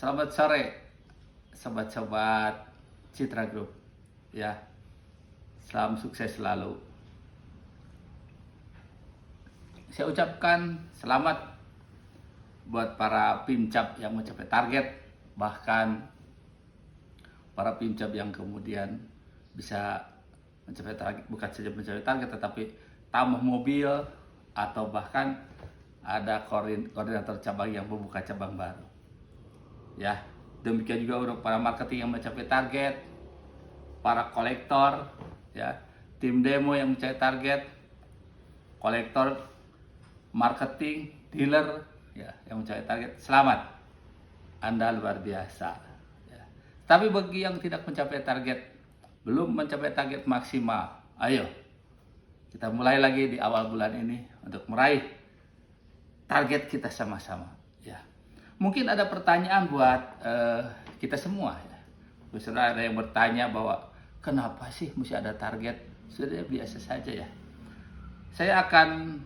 Selamat sore, sobat-sobat Citra Group. Ya, salam sukses selalu. Saya ucapkan selamat buat para pincap yang mencapai target, bahkan para pincap yang kemudian bisa mencapai target, bukan saja mencapai target, tetapi tambah mobil atau bahkan ada koordinator cabang yang membuka cabang baru. Ya, demikian juga untuk para marketing yang mencapai target, para kolektor, ya, tim demo yang mencapai target, kolektor, marketing, dealer, ya, yang mencapai target. Selamat, Anda luar biasa. Ya. Tapi bagi yang tidak mencapai target, belum mencapai target maksimal, ayo kita mulai lagi di awal bulan ini untuk meraih target kita sama-sama. Ya. Mungkin ada pertanyaan buat kita semua. Ya. Misalnya ada yang bertanya bahwa kenapa sih mesti ada target? Sudah biasa saja ya. Saya akan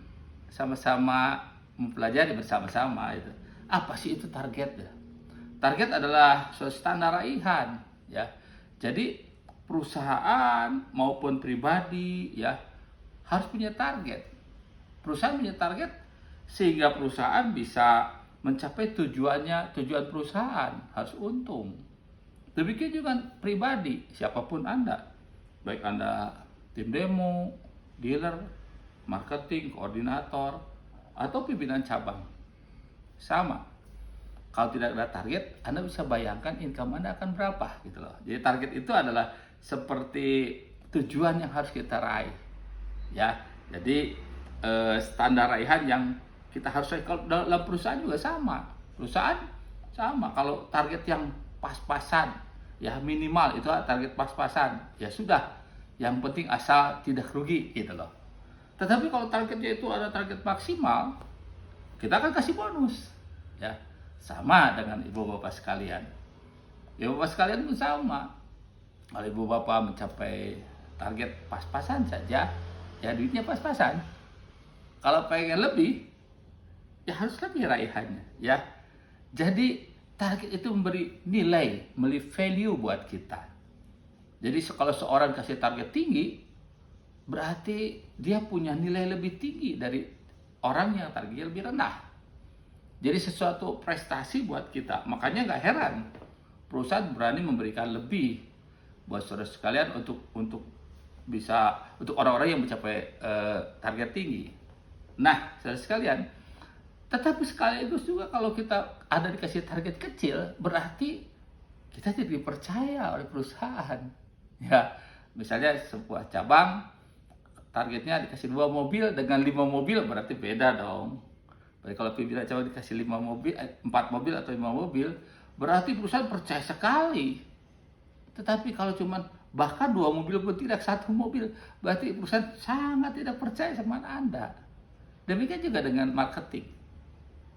sama-sama mempelajari bersama-sama itu. Apa sih itu target? Ya? Target adalah suatu standar raihan. Ya. Jadi perusahaan maupun pribadi ya harus punya target. Perusahaan punya target sehingga perusahaan bisa mencapai tujuan perusahaan, harus untung. Demikian juga pribadi, siapapun Anda, baik Anda tim demo, dealer, marketing, koordinator, atau pimpinan cabang, sama. Kalau tidak ada target, Anda bisa bayangkan income Anda akan berapa gitu loh. Jadi target itu adalah seperti tujuan yang harus kita raih, ya. Jadi standar raihan yang kita harus, kalau dalam perusahaan juga sama. Perusahaan sama, kalau target yang pas-pasan, ya minimal itu target pas-pasan, ya sudah. Yang penting asal tidak rugi gitu loh. Tetapi kalau targetnya itu ada target maksimal, kita akan kasih bonus. Ya, sama dengan ibu bapak sekalian. Ibu bapak sekalian pun sama. Kalau ibu bapak mencapai target pas-pasan saja, ya duitnya pas-pasan. Kalau pengen lebih, ya harus lebih raihannya, ya. Jadi target itu memberi nilai, memberi value buat kita. Jadi kalau seorang kasih target tinggi, berarti dia punya nilai lebih tinggi dari orang yang targetnya lebih rendah. Jadi sesuatu prestasi buat kita. Makanya nggak heran perusahaan berani memberikan lebih buat saudara sekalian untuk orang-orang yang mencapai target tinggi. Nah, saudara sekalian, tetapi sekaligus juga kalau kita ada dikasih target kecil, berarti kita tidak dipercaya oleh perusahaan. Ya, misalnya sebuah cabang targetnya dikasih 2 mobil dengan 5 mobil, berarti beda dong. Berarti kalau pimpinan cabang dikasih 5 mobil, 4 mobil atau 5 mobil, berarti perusahaan percaya sekali. Tetapi kalau cuman bahkan 2 mobil pun tidak, 1 mobil, berarti perusahaan sangat tidak percaya sama Anda. Demikian juga dengan marketing.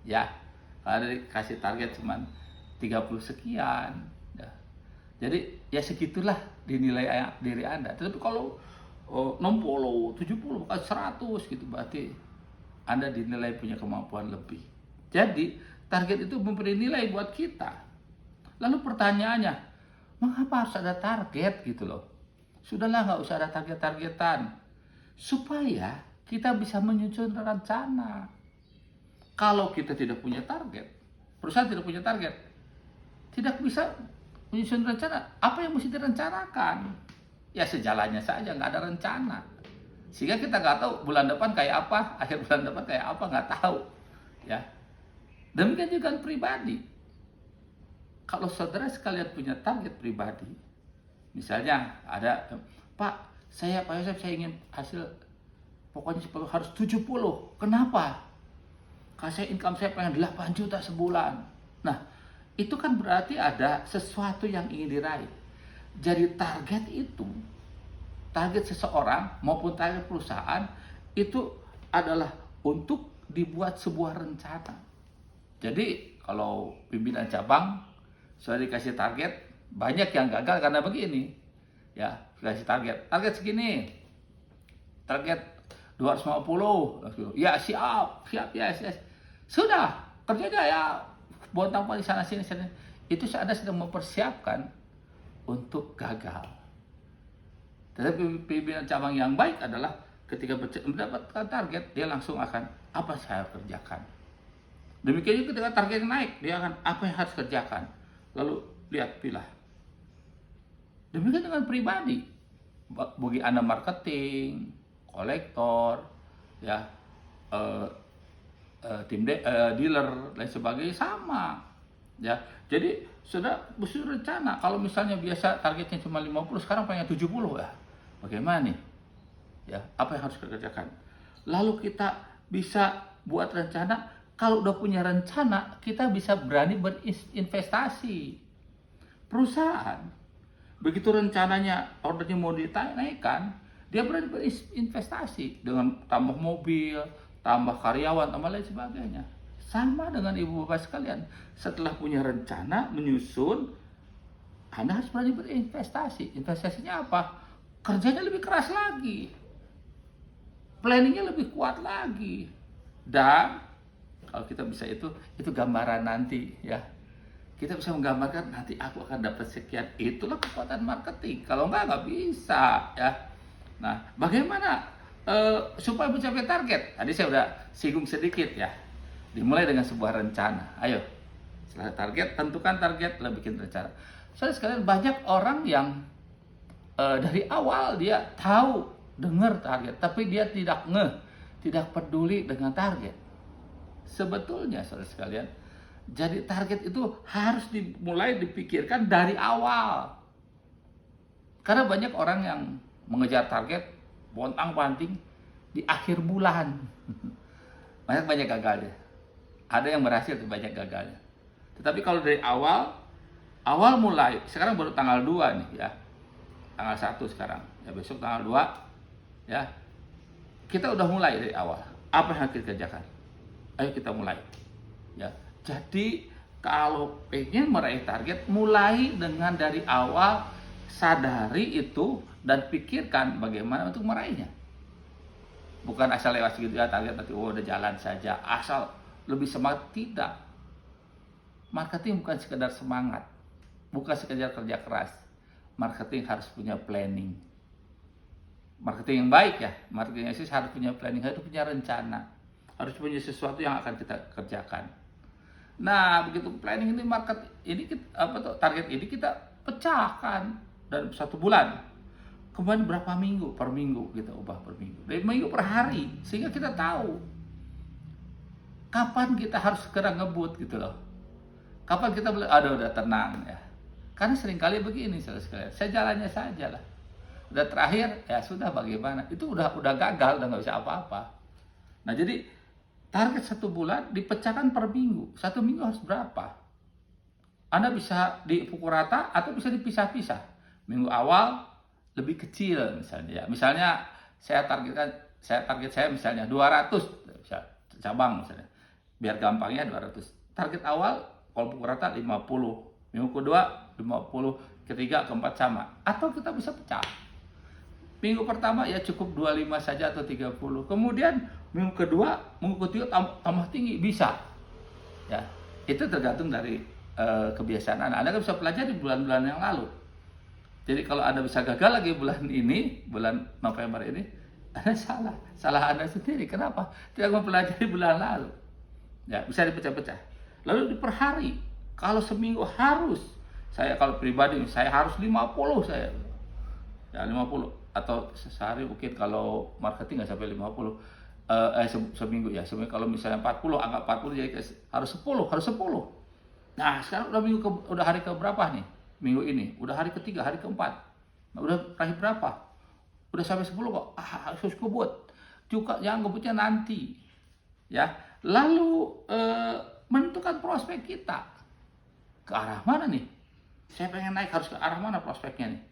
Ya, kalau dikasih target cuma 30 sekian. Ya. Jadi ya segitulah dinilai diri Anda. Tetapi kalau 60, 70, bahkan 100 gitu, berarti Anda dinilai punya kemampuan lebih. Jadi target itu memberi nilai buat kita. Lalu pertanyaannya, mengapa harus ada target gitu loh? Sudahlah, nggak usah ada target-targetan. Supaya kita bisa menyusun rencana. Kalau kita tidak punya target, perusahaan tidak punya target, tidak bisa menyusun rencana. Apa yang mesti direncanakan? Ya sejalannya saja, nggak ada rencana. Sehingga kita nggak tahu bulan depan kayak apa, akhir bulan depan kayak apa, nggak tahu. Ya. Demikian juga pribadi. Kalau saudara sekalian punya target pribadi, misalnya ada, Pak Yosef, saya ingin hasil pokoknya harus 70. Kenapa? Karena saya income saya pengen 8 juta sebulan. Nah, itu kan berarti ada sesuatu yang ingin diraih. Jadi target itu, target seseorang maupun target perusahaan itu adalah untuk dibuat sebuah rencana. Jadi kalau pimpinan cabang sudah dikasih target, banyak yang gagal karena begini. Ya, dikasih target segini. Target 250. Ya siap, yes. Sudah, kerjanya ya bontang di sana sini. itu Anda sedang mempersiapkan untuk gagal. Tetapi pimpinan cabang yang baik adalah ketika mendapatkan target, dia langsung akan apa saya kerjakan. Demikian juga ketika target naik, dia akan apa yang harus kerjakan. Lalu lihat, pilah. Demikian dengan pribadi. Bagi Anda marketing, kolektor, ya, dealer, lain sebagainya sama. Ya, jadi sudah rencana. Kalau misalnya biasa targetnya cuma 50, sekarang pengen 70 ya. Bagaimana nih? Ya, apa yang harus kita kerjakan? Lalu kita bisa buat rencana. Kalau udah punya rencana, kita bisa berani berinvestasi. Perusahaan, begitu rencananya ordernya mau dinaikkan, dia berani berinvestasi dengan tambah mobil, tambah karyawan, tambah lain sebagainya. Sama dengan ibu bapak sekalian, setelah punya rencana menyusun, Anda harus berani berinvestasi. Investasinya apa? Kerjanya lebih keras lagi, planningnya lebih kuat lagi, dan kalau kita bisa itu gambaran nanti ya. Kita bisa menggambarkan nanti aku akan dapat sekian. Itulah kekuatan marketing. Kalau nggak bisa ya. Nah, bagaimana supaya mencapai target? Tadi saya udah singgung sedikit ya. Dimulai dengan sebuah rencana. Ayo, setelah target, tentukan target, lalu bikin rencana. Soalnya sekalian banyak orang yang dari awal dia tahu, dengar target, tapi dia tidak tidak peduli dengan target. Sebetulnya saudara sekalian, jadi target itu harus dimulai dipikirkan dari awal. Karena banyak orang yang mengejar target pontang-panting di akhir bulan. Banyak gagalnya. Ada yang berhasil, banyak gagalnya. Tetapi kalau dari awal mulai, sekarang baru tanggal 2 nih ya. Tanggal 1 sekarang. Ya besok tanggal 2 ya. Kita udah mulai dari awal. Apa yang kita kerjakan? Ayo kita mulai. Ya. Jadi kalau pengen meraih target, mulai dengan dari awal, sadari itu dan pikirkan bagaimana untuk meraihnya. Bukan asal lewat segitu ya target nanti udah jalan saja, asal lebih semangat, tidak. Marketing bukan sekedar semangat, bukan sekedar kerja keras. Marketing harus punya planning. Marketing yang baik ya, marketing yang harus punya planning, harus punya rencana, harus punya sesuatu yang akan kita kerjakan. Nah, begitu planning ini target ini kita pecahkan dalam 1 bulan. Kemudian berapa minggu per minggu kita ubah per minggu, dari minggu per hari, sehingga kita tahu kapan kita harus segera ngebut gitu loh. Kapan kita boleh, udah tenang ya. Karena seringkali begini sekalian, saya jalannya saja lah. Udah terakhir ya sudah, bagaimana? Itu udah gagal, udah nggak bisa apa-apa. Nah, jadi target 1 bulan dipecahkan per minggu. 1 minggu harus berapa? Anda bisa dipukul rata atau bisa dipisah-pisah. Minggu awal lebih kecil misalnya ya. Misalnya saya target saya misalnya 200 cabang misalnya. Biar gampangnya 200. Target awal kalau pukul rata 50. Minggu kedua 50, ketiga, keempat sama. Atau kita bisa pecah. Minggu pertama ya cukup 25 saja atau 30. Kemudian minggu kedua, minggu ketiga tambah tinggi, bisa. Ya, itu tergantung dari kebiasaan Anda. Anda kan bisa pelajari bulan-bulan yang lalu. Jadi kalau Anda bisa gagal lagi bulan ini, bulan November ini, Anda salah Anda sendiri. Kenapa? Tidak mempelajari bulan lalu. Ya, bisa dipecah-pecah. Lalu di per hari, kalau seminggu harus, saya kalau pribadi saya harus 50 saya. Ya 50. Atau sehari mungkin kalau marketing nggak sampai 50 seminggu ya. Seminggu kalau misalnya 40, anggap 40 jadi harus 10. Nah, sekarang udah hari ke berapa nih? Minggu ini, udah hari ketiga, hari keempat. Nah, udah terakhir berapa? Udah sampai 10 kok. Harus kebut. Juga yang ngebutnya nanti. Ya. Lalu menentukan prospek kita. Ke arah mana nih? Saya pengen naik, harus ke arah mana prospeknya nih?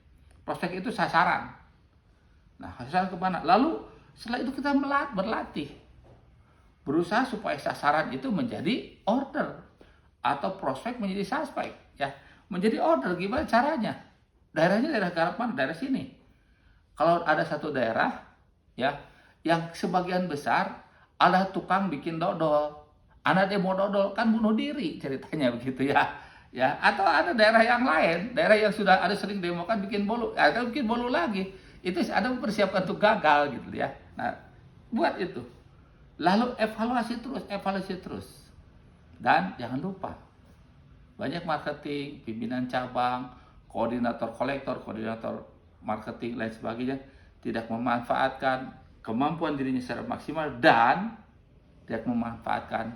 Prospek itu sasaran. Nah, sasaran kemana? Lalu setelah itu kita berlatih. Berusaha supaya sasaran itu menjadi order. Atau prospek menjadi suspek. Ya, menjadi order. Gimana caranya? Daerahnya daerah garap mana? Daerah sini. Kalau ada satu daerah, ya, yang sebagian besar ada tukang bikin dodol. Anak demo dodol, kan bunuh diri ceritanya begitu ya. Ya, atau ada daerah yang lain, daerah yang sudah ada sering demo kan bikin bolu, atau bikin bolu lagi. Itu ada mempersiapkan untuk gagal gitu ya. Nah, buat itu. Lalu evaluasi terus. Dan jangan lupa, banyak marketing, pimpinan cabang, koordinator kolektor, koordinator marketing, lain sebagainya, tidak memanfaatkan kemampuan dirinya secara maksimal dan tidak memanfaatkan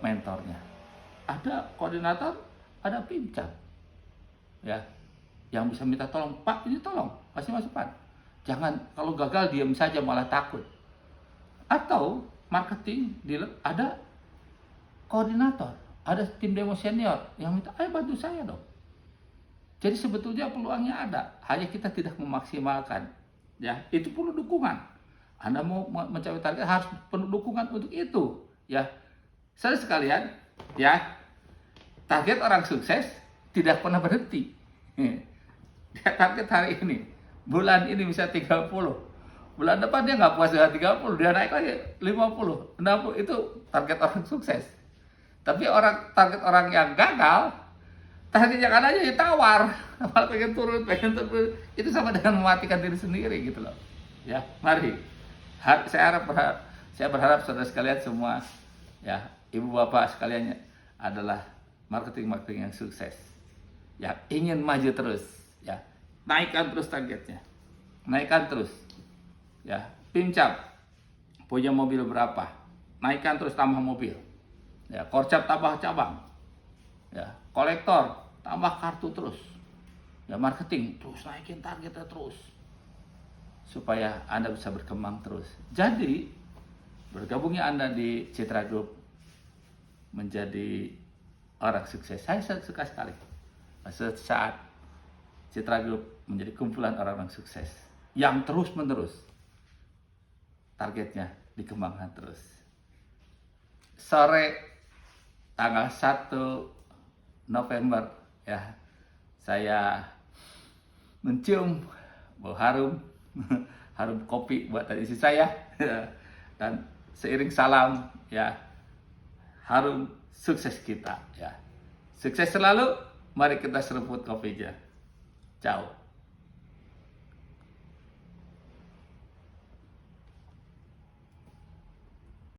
mentornya. Ada koordinator, ada pimcap, ya, yang bisa minta tolong, Pak ini tolong, kasih masukan. Jangan kalau gagal diam saja malah takut. Atau marketing dealer ada koordinator, ada tim demo senior yang minta, ayo bantu saya dong. Jadi sebetulnya peluangnya ada, hanya kita tidak memaksimalkan. Ya, itu perlu dukungan. Anda mau mencapai target harus perlu dukungan untuk itu. Ya, saudara sekalian, ya, target orang sukses tidak pernah berhenti. Dia target hari ini, bulan ini bisa 30. Bulan depan dia nggak puas dengan 30, dia naik lagi 50, 60. Itu target orang sukses. Tapi target orang yang gagal, target yang ada aja ditawar, malah pengen turun. Itu sama dengan mematikan diri sendiri gitu loh. Ya, mari. Saya berharap saudara sekalian semua, ya, ibu bapak sekalian adalah marketing yang sukses. Ya, ingin maju terus, ya. Naikkan terus targetnya. Naikkan terus. Ya, pimcap punya mobil berapa? Naikkan terus, tambah mobil. Ya, korcap tambah cabang. Ya, kolektor tambah kartu terus. Ya, marketing terus naikin targetnya terus. Supaya Anda bisa berkembang terus. Jadi, bergabungnya Anda di Citra Group menjadi orang sukses. Saya suka sekali. Saat Citra Group menjadi kumpulan orang-orang sukses yang terus-menerus targetnya dikembangkan terus. Sore tanggal 1 November ya, saya mencium bau harum kopi buatan istri saya dan seiring salam ya, harum sukses kita ya. Sukses selalu, mari kita seruput kopinya. Ciao.